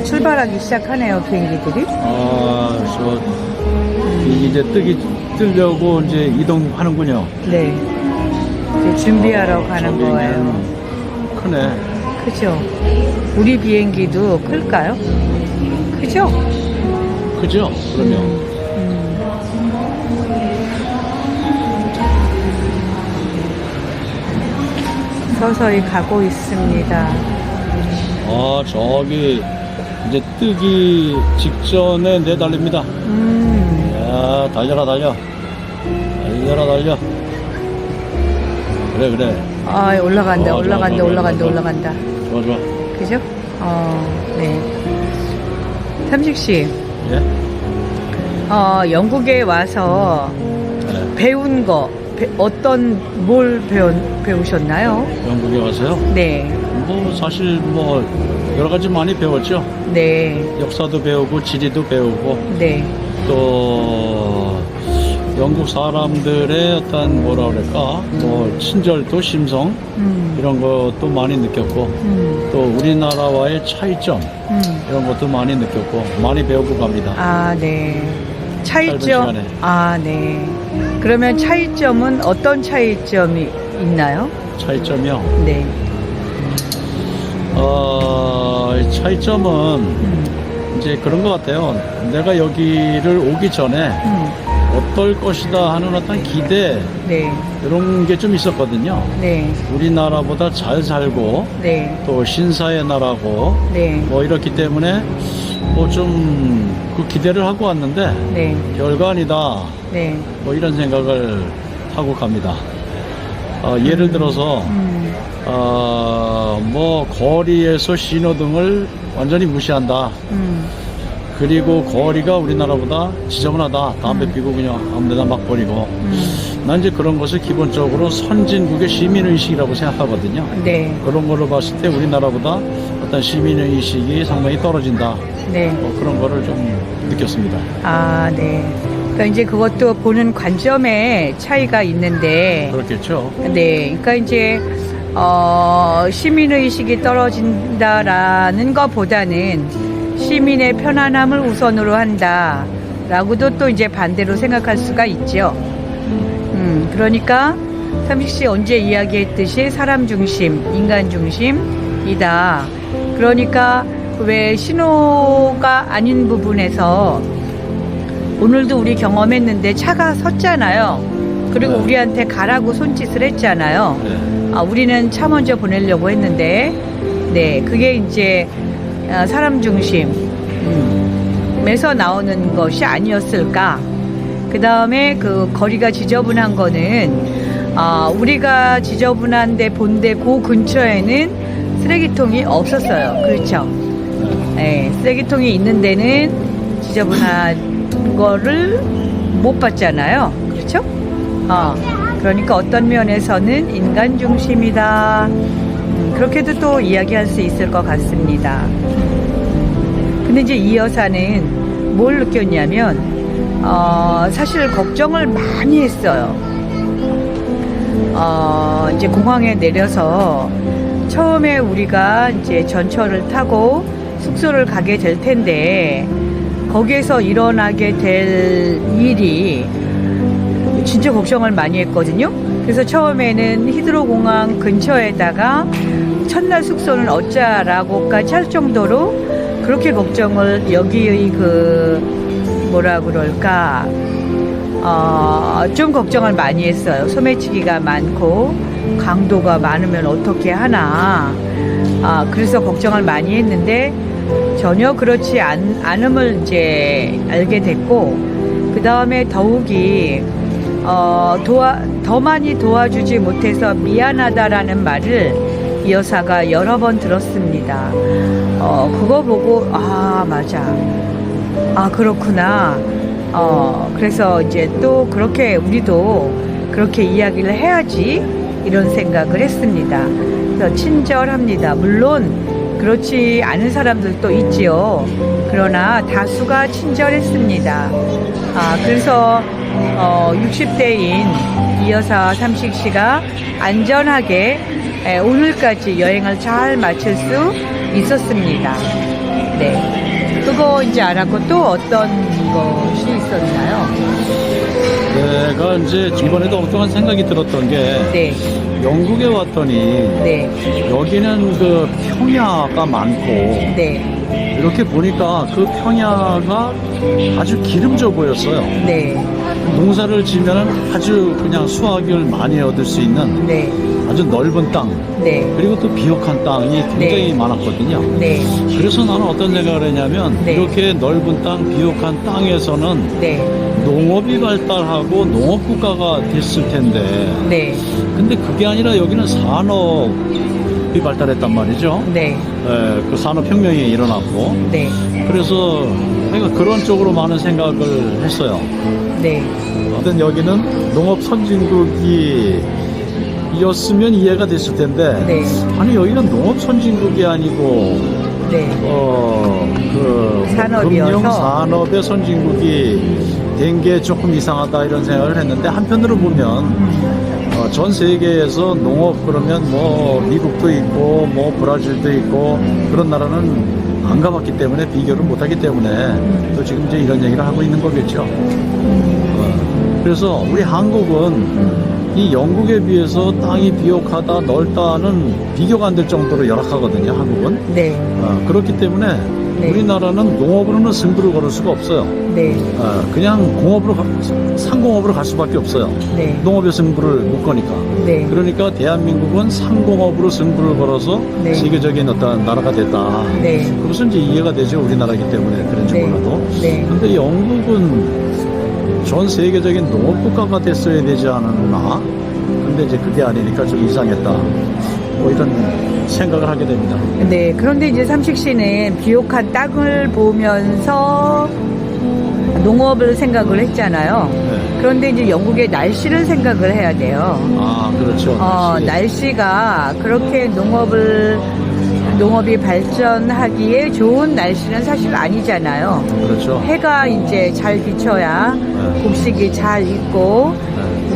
출발하기 시작하네요, 비행기들이. 이제 뜨려고 이제 이동하는군요. 네. 이제 준비하러 가는 저기 거예요. 크네. 그죠? 우리 비행기도 클까요? 그죠? 그죠? 그러면. 서서히 가고 있습니다. 저기 이제 뜨기 직전에 내달립니다. 야, 달려라 달려. 달려라 달려. 그래. 올라간다, 좋아, 올라간다, 좋아, 올라간다, 좋아. 올라간다. 좋아. 그죠? 네. 삼식씨, 예? 영국에 와서 네. 배운 거, 뭘 배우셨나요? 영국에 와서요? 네. 뭐 사실 뭐 여러 가지 많이 배웠죠. 네. 역사도 배우고 지리도 배우고 네. 또 영국 사람들의 어떤 뭐라 그럴까 뭐 친절도 심성 이런 것도 많이 느꼈고 또 우리나라와의 차이점 이런 것도 많이 느꼈고 많이 배우고 갑니다. 네. 짧은 차이점. 시간에. 네. 그러면 차이점은 어떤 차이점이 있나요? 차이점이요. 네. 차이점은 이제 그런 것 같아요. 내가 여기를 오기 전에 어떨 것이다 하는 어떤 기대 네. 이런 게 좀 있었거든요. 네. 우리나라보다 잘 살고 네. 또 신사의 나라고 네. 뭐 이렇기 때문에 뭐 좀 그 기대를 하고 왔는데 네. 별거 아니다 네. 뭐 이런 생각을 하고 갑니다. 예를 들어서 뭐 거리에서 신호등을 완전히 무시한다. 그리고 거리가 우리나라보다 지저분하다. 담배 피고 그냥 아무데나 막 버리고. 난 이제 그런 것을 기본적으로 선진국의 시민의식이라고 생각하거든요. 네. 그런 걸로 봤을 때 우리나라보다 어떤 시민의식이 상당히 떨어진다. 네. 그런 거를 좀 느꼈습니다. 네. 그러니까 이제 그것도 보는 관점에 차이가 있는데, 그렇겠죠. 네. 그러니까 이제, 시민의식이 떨어진다라는 것보다는 시민의 편안함을 우선으로 한다라고도 또 이제 반대로 생각할 수가 있죠. 그러니까 삼식씨 언제 이야기했듯이 사람 중심, 인간 중심이다. 그러니까 왜 신호가 아닌 부분에서 오늘도 우리 경험했는데 차가 섰잖아요. 그리고 네. 우리한테 가라고 손짓을 했잖아요. 네. 우리는 차 먼저 보내려고 했는데, 네, 그게 이제 사람 중심에서 나오는 것이 아니었을까. 그 다음에 그 거리가 지저분한 거는 우리가 지저분한데 본데 그 근처에는 쓰레기통이 없었어요. 그렇죠? 네, 쓰레기통이 있는 데는 지저분한 거를 못 봤잖아요. 그렇죠? 그러니까 어떤 면에서는 인간 중심이다. 그렇게도 또 이야기할 수 있을 것 같습니다. 근데 이제 이 여사는 뭘 느꼈냐면, 사실 걱정을 많이 했어요. 이제 공항에 내려서 처음에 우리가 이제 전철을 타고 숙소를 가게 될 텐데, 거기에서 일어나게 될 일이 진짜 걱정을 많이 했거든요. 그래서 처음에는 히드로 공항 근처에다가 첫날 숙소는 어쩌라고까지 할 정도로 그렇게 걱정을 여기의 뭐라 그럴까, 좀 걱정을 많이 했어요. 소매치기가 많고 강도가 많으면 어떻게 하나. 그래서 걱정을 많이 했는데 전혀 그렇지 않음을 이제 알게 됐고, 그 다음에 더욱이 더 많이 도와주지 못해서 미안하다라는 말을 이 여사가 여러 번 들었습니다. 그거 보고 맞아. 그렇구나. 그래서 이제 또 그렇게 우리도 그렇게 이야기를 해야지 이런 생각을 했습니다. 그래서 친절합니다. 물론 그렇지 않은 사람들도 있지요. 그러나 다수가 친절했습니다. 그래서 60대인 이 여사 삼식씨가 안전하게 오늘까지 여행을 잘 마칠 수 있었습니다. 네. 그거 이제 알았고 또 어떤 것이 있었나요? 내가 이제 이번에도 엉뚱한 생각이 들었던 게 네. 영국에 왔더니 네. 여기는 그 평야가 많고 네. 이렇게 보니까 그 평야가 아주 기름져 보였어요. 네. 농사를 지면 아주 그냥 수확을 많이 얻을 수 있는 네. 아주 넓은 땅, 네. 그리고 또 비옥한 땅이 굉장히 네. 많았거든요. 네. 그래서 나는 어떤 생각을 했냐면 네. 이렇게 넓은 땅, 비옥한 땅에서는 네. 농업이 발달하고 농업국가가 됐을 텐데 네. 근데 그게 아니라 여기는 산업이 발달했단 말이죠. 네. 그 산업혁명이 일어났고 네. 그래서 내가 그런 쪽으로 많은 생각을 했어요. 네. 어떤 여기는 농업 선진국이었으면 이해가 됐을 텐데 네. 아니 여기는 농업 선진국이 아니고 네. 산업이어서. 금융 산업의 선진국이 된 게 조금 이상하다 이런 생각을 했는데 한편으로 보면 전 세계에서 농업 그러면 뭐 미국도 있고 뭐 브라질도 있고 그런 나라는 안 가봤기 때문에 비교를 못하기 때문에 또 지금 이제 이런 얘기를 하고 있는 거겠죠. 그래서 우리 한국은 이 영국에 비해서 땅이 비옥하다 넓다는 비교가 안 될 정도로 열악하거든요. 한국은. 네. 그렇기 때문에 네. 우리나라는 농업으로는 승부를 걸을 수가 없어요. 네. 그냥 상공업으로 갈 수밖에 없어요. 네. 농업의 승부를 못 거니까. 네. 그러니까 대한민국은 상공업으로 승부를 걸어서 네. 세계적인 어떤 나라가 됐다. 네. 그것은 이제 이해가 되죠. 우리나라이기 때문에 그런지 네. 몰라도. 네. 근데 영국은 전 세계적인 농업국가가 됐어야 되지 않았나? 근데 이제 그게 아니니까 좀 이상했다. 뭐 이런 생각을 하게 됩니다. 네. 그런데 이제 삼식 씨는 비옥한 땅을 보면서 농업을 생각을 했잖아요. 네. 그런데 이제 영국의 날씨를 생각을 해야 돼요. 아, 그렇죠. 날씨가 그렇게 농업이 발전하기에 좋은 날씨는 사실 아니잖아요. 그렇죠. 해가 이제 잘 비쳐야 네. 곡식이 잘 익고,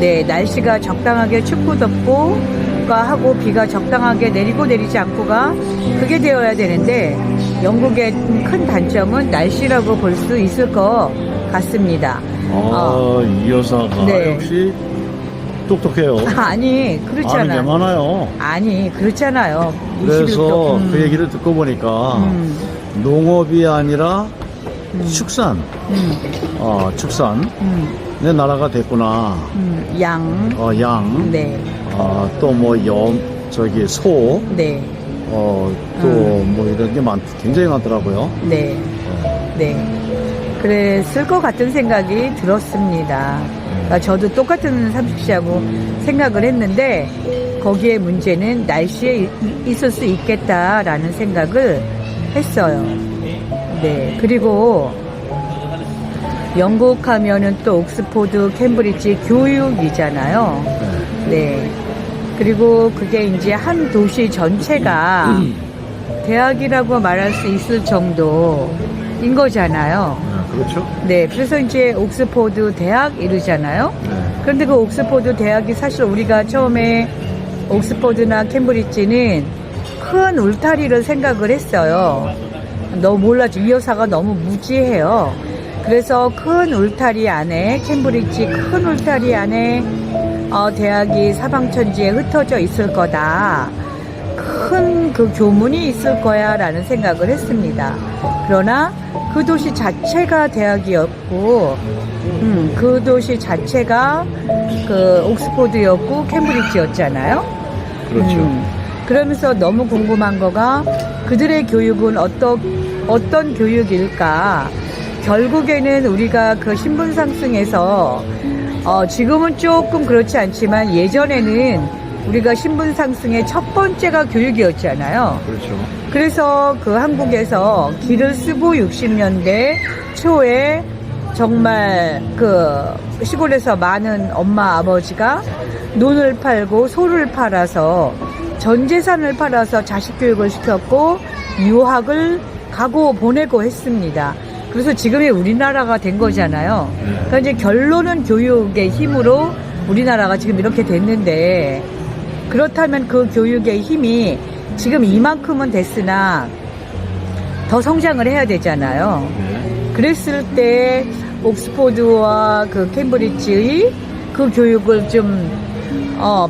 네, 날씨가 적당하게 춥고 덥고, 하고 비가 적당하게 내리고 내리지 않고가 그게 되어야 되는데 영국의 큰 단점은 날씨라고 볼 수 있을 것 같습니다. 이 여사가 네. 역시 똑똑해요. 아니 아는 게 그렇잖아요. 많아요. 아니 그렇잖아요. 그래서 21도. 그 얘기를 듣고 보니까 음. 농업이 아니라 축산, 축산의 나라가 됐구나. 양. 양, 네. 또 뭐 소, 네. 또 뭐 이런 게 굉장히 많더라고요. 네. 네. 그랬을 것 같은 생각이 들었습니다. 저도 똑같은 삼식씨하고 생각을 했는데 거기에 문제는 날씨에 있을 수 있겠다라는 생각을 했어요. 네. 그리고 영국 하면은 또 옥스포드, 캠브리지 교육이잖아요. 네. 그리고 그게 이제 한 도시 전체가 대학이라고 말할 수 있을 정도인 거잖아요. 그렇죠. 네. 그래서 이제 옥스포드 대학 이러잖아요. 네. 그런데 그 옥스포드 대학이 사실 우리가 처음에 옥스포드나 캠브리지는 큰 울타리를 생각을 했어요. 너무 몰라죠. 이 여사가 너무 무지해요. 그래서 큰 울타리 안에, 캠브리지 큰 울타리 안에 대학이 사방천지에 흩어져 있을 거다. 큰 그 교문이 있을 거야 라는 생각을 했습니다. 그러나 그 도시 자체가 대학이었고 그 도시 자체가 그 옥스포드였고 캠브리지였잖아요. 그렇죠. 그러면서 너무 궁금한 거가 그들의 교육은 어떤 교육일까? 결국에는 우리가 그 신분 상승에서 지금은 조금 그렇지 않지만 예전에는 우리가 신분 상승의 첫 번째가 교육이었잖아요. 그렇죠. 그래서 그 한국에서 기를 쓰고 60년대 초에 정말 그 시골에서 많은 엄마 아버지가 논을 팔고 소를 팔아서 전 재산을 팔아서 자식 교육을 시켰고 유학을 가고 보내고 했습니다. 그래서 지금의 우리나라가 된 거잖아요. 그러니까 이제 결론은 교육의 힘으로 우리나라가 지금 이렇게 됐는데 그렇다면 그 교육의 힘이 지금 이만큼은 됐으나 더 성장을 해야 되잖아요. 네. 그랬을 때 옥스포드와 그 캠브리지의 그 교육을 좀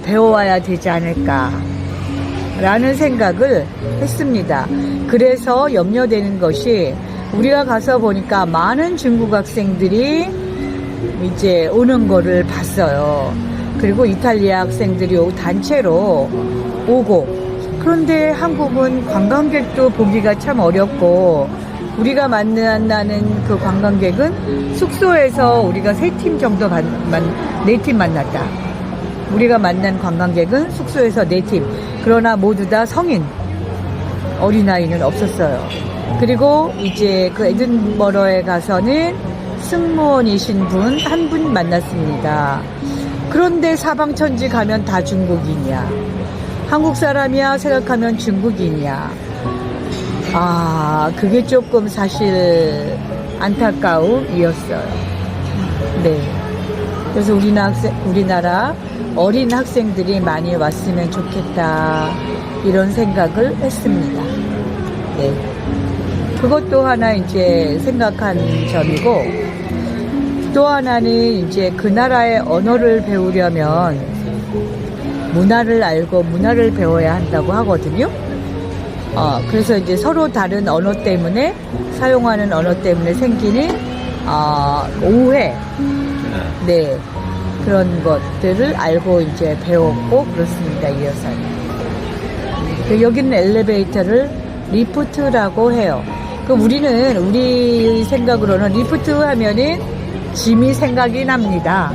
배워와야 되지 않을까 라는 생각을 했습니다. 그래서 염려되는 것이 우리가 가서 보니까 많은 중국 학생들이 이제 오는 거를 봤어요. 그리고 이탈리아 학생들이 단체로 오고, 그런데 한국은 관광객도 보기가 참 어렵고, 우리가 만나는 그 관광객은 숙소에서 우리가 3팀 정도 4팀 만났다. 우리가 만난 관광객은 숙소에서 4팀. 그러나 모두 다 성인, 어린아이는 없었어요. 그리고 이제 그 에든버러에 가서는 승무원이신 분 한 분 만났습니다. 그런데 사방천지 가면 다 중국인이야. 한국 사람이야 생각하면 중국인이야. 그게 조금 사실 안타까움이었어요. 네. 그래서 우리나라 어린 학생들이 많이 왔으면 좋겠다, 이런 생각을 했습니다. 네. 그것도 하나 이제 생각한 점이고, 또 하나는 이제 그 나라의 언어를 배우려면 문화를 알고 문화를 배워야 한다고 하거든요. 그래서 이제 서로 다른 언어 때문에, 사용하는 언어 때문에 생기는 오해, 네, 그런 것들을 알고 이제 배웠고 그렇습니다. 이 여사는. 여기는 엘리베이터를 리프트라고 해요. 우리 생각으로는 리프트 하면은 짐이 생각이 납니다.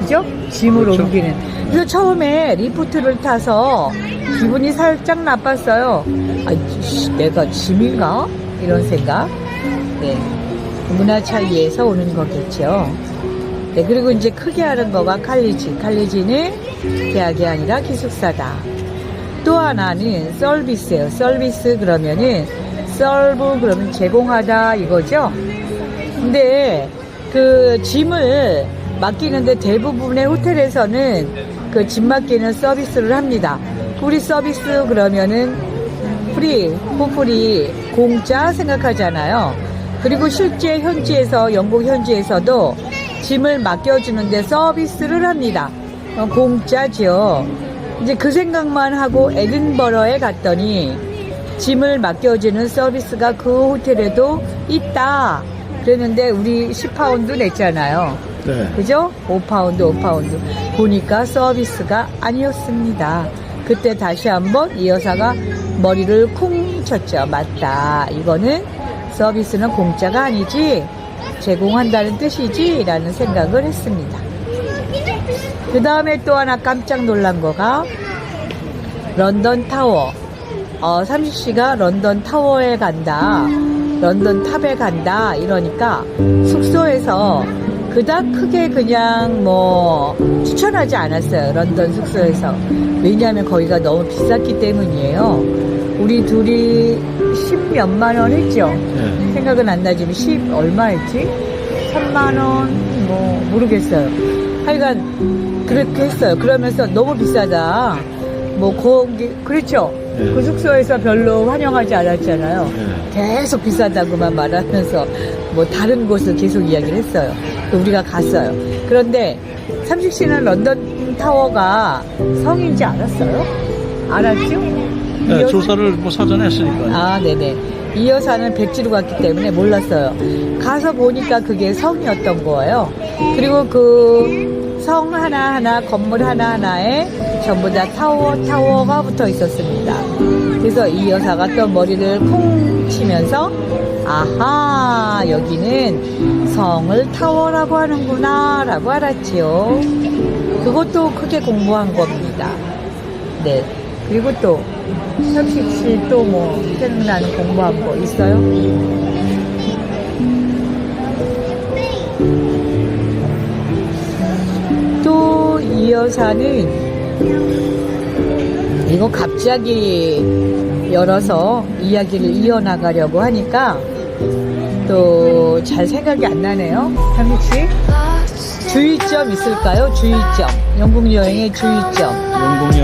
그죠? 짐을 그렇죠. 옮기는. 그래서 처음에 리프트를 타서 기분이 살짝 나빴어요. 내가 짐인가? 이런 생각. 네. 문화 차이에서 오는 거겠죠. 네. 그리고 이제 크게 하는 거가 칼리지. 칼리지는 대학이 아니라 기숙사다. 또 하나는 서비스예요. 서비스 그러면은 서브 그러면 제공하다 이거죠. 근데 그 짐을 맡기는데 대부분의 호텔에서는 그 짐 맡기는 서비스를 합니다. 프리 서비스 그러면은 포프리 공짜 생각하잖아요. 그리고 실제 현지에서, 영국 현지에서도 짐을 맡겨주는데 서비스를 합니다. 공짜죠. 이제 그 생각만 하고 에든버러에 갔더니 짐을 맡겨주는 서비스가 그 호텔에도 있다. 그랬는데 우리 10파운드 냈잖아요. 네. 그죠? 5파운드. 보니까 서비스가 아니었습니다. 그때 다시 한번 이 여사가 머리를 쿵 쳤죠. 맞다. 이거는 서비스는 공짜가 아니지, 제공한다는 뜻이지, 라는 생각을 했습니다. 그 다음에 또 하나 깜짝 놀란 거가 런던 타워. 삼식씨가 런던 타워에 간다, 런던 탑에 간다 이러니까 숙소에서 그닥 크게 그냥 추천하지 않았어요. 런던 숙소에서. 왜냐하면 거기가 너무 비쌌기 때문이에요. 우리 둘이 10몇만 원 했죠. 네. 생각은 안 나지만 10 얼마였지? 3만 원 모르겠어요. 하여간 그렇게 했어요. 그러면서 너무 비싸다. 그렇죠. 네. 그 숙소에서 별로 환영하지 않았잖아요. 네. 계속 비싸다고만 말하면서 다른 곳을 계속 이야기를 했어요. 우리가 갔어요. 그런데 삼식씨는 런던 타워가 성인지 알았어요? 알았죠? 네, 조사를 사전에 했으니까요. 네네. 이 여사는 백지로 갔기 때문에 몰랐어요. 가서 보니까 그게 성이었던 거예요. 그리고 그 성 하나하나, 건물 하나하나에 전부 다 타워가 붙어 있었습니다. 그래서 이 여사가 또 머리를 쿵 치면서 아하, 여기는 성을 타워라고 하는구나 라고 알았지요. 그것도 크게 공부한 겁니다. 네. 그리고 또 삼식씨 또 생각나는 공부한 거 있어요? 또 이 여사는 이거 갑자기 열어서 이야기를 이어나가려고 하니까 또 잘 생각이 안 나네요. 삼식씨? 주의점 있을까요? 주의점. 영국 여행의 주의점. 영국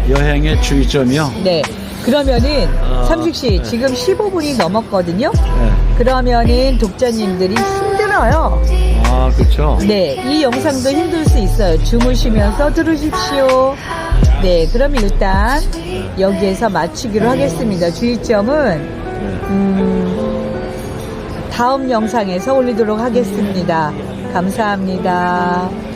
여행의 주의점이요? 네. 그러면은 아, 삼식 씨 네. 지금 15분이 넘었거든요. 네. 그러면은 독자님들이 힘들어요. 아, 그렇죠. 네, 이 영상도 힘들 수 있어요. 주무시면서 들으십시오. 네, 그럼 일단 여기에서 마치기로 하겠습니다. 주의점은 다음 영상에서 올리도록 하겠습니다. 감사합니다.